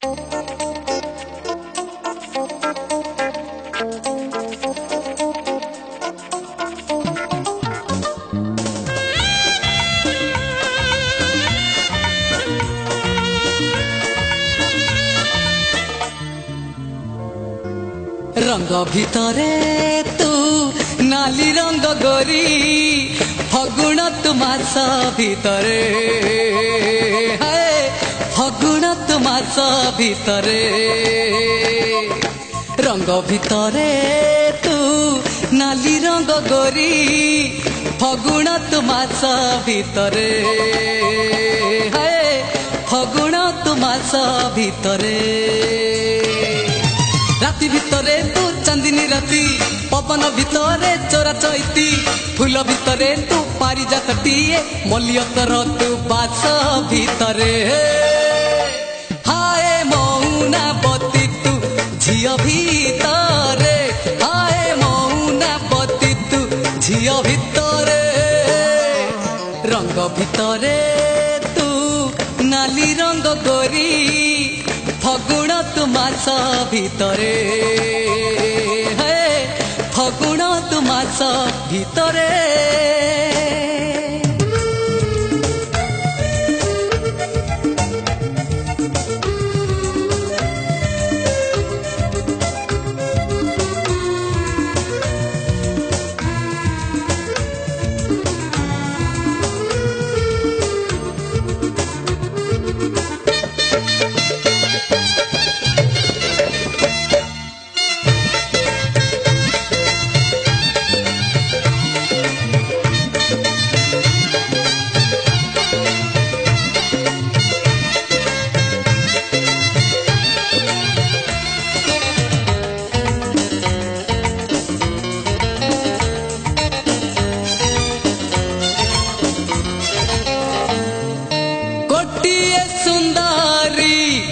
रंग भितरे तू नाली रंग गोरी फगुण तु मास भितरे फगुण तु मास भितरे रंग भितरे तू नाली रंग गोरी फगुण तु मास भितरे फगुण तु मास भितरे राति भितरे तू चांदिनी राति पवन भितरे चोरा चैती फूल भितरे तू पारिजातटीए मलियतर तू बास भितरे हाय मौना बती तू झियो भितरे हाय मौना बती तू झियो भितरे रंग भितरे तू नाली रंग गोरी फगुण तु मास भितरे फगुण तु मास भितरे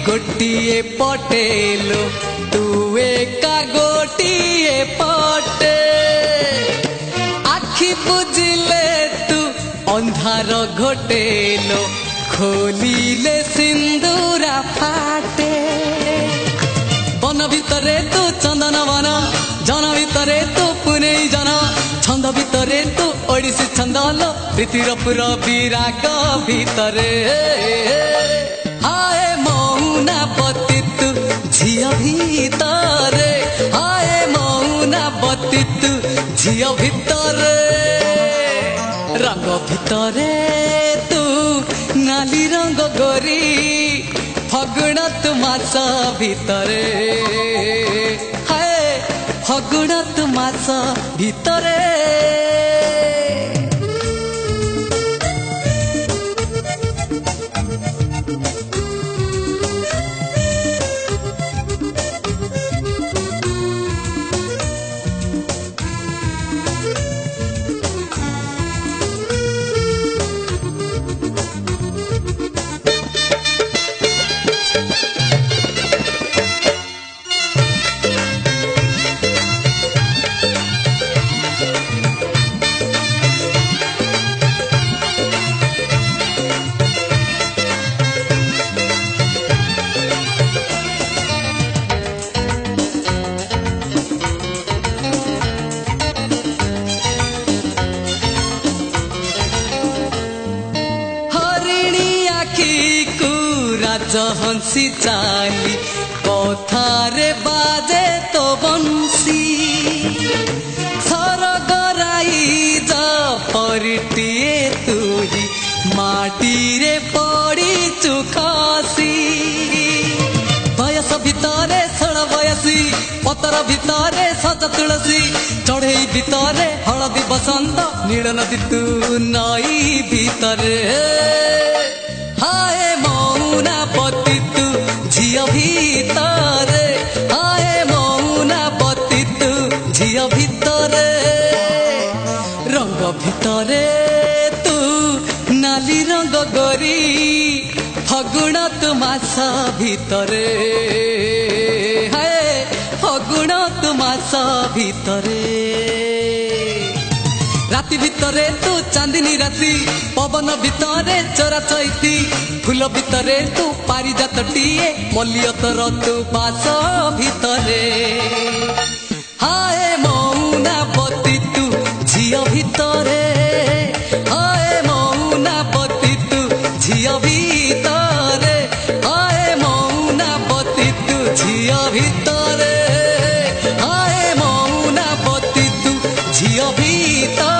गोटिए पटेलो तू एका गोटिए पटे आखि बुझिले तू अंधार घोटेलो खोलिले सिंदूरा फाटे बन भितरे तू चंदन वन जन भितरे तू पुने जन छंद भितरे तू ओडिसी छंदल प्रीतिर पुर विराग भितरे हाय मौना बती तू झियो भितरे हाय मौना बती तू झियो भितरे रंग भितरे तू नाली रंग गोरी फगुण तु मास भितरे हाय फगुण तु मास भितरे हंसी चाली कथारे बाजे तो बंसी सरगराई जा परिटिए तुही माटी रे पड़ी चुकासी बयस भितरे षोल बयसी पतर भितरे सज तुलसी चढ़ई भितरे हलदी बसंत नील नदी तू नई भितरे हाय मौना बती तू झियो भितरे हाय मौना बती तू झियो भितरे रंग भितरे तू नाली रंग गोरी फगुण तु मास भितरे हाय फगुण तु मास भितरे हाथी भितरे तू चांदनी राती पवन भितरे चोरा चैती फूल भितरे तू पारिजातटीए मल्लियतर तू बास भितरे हाय मौनावती तू झियो भितरे हाय मौनावती तू झियो भितरे हाय मौनावती तू झियो भितरे हाय मौनावती तू झियो भितरे।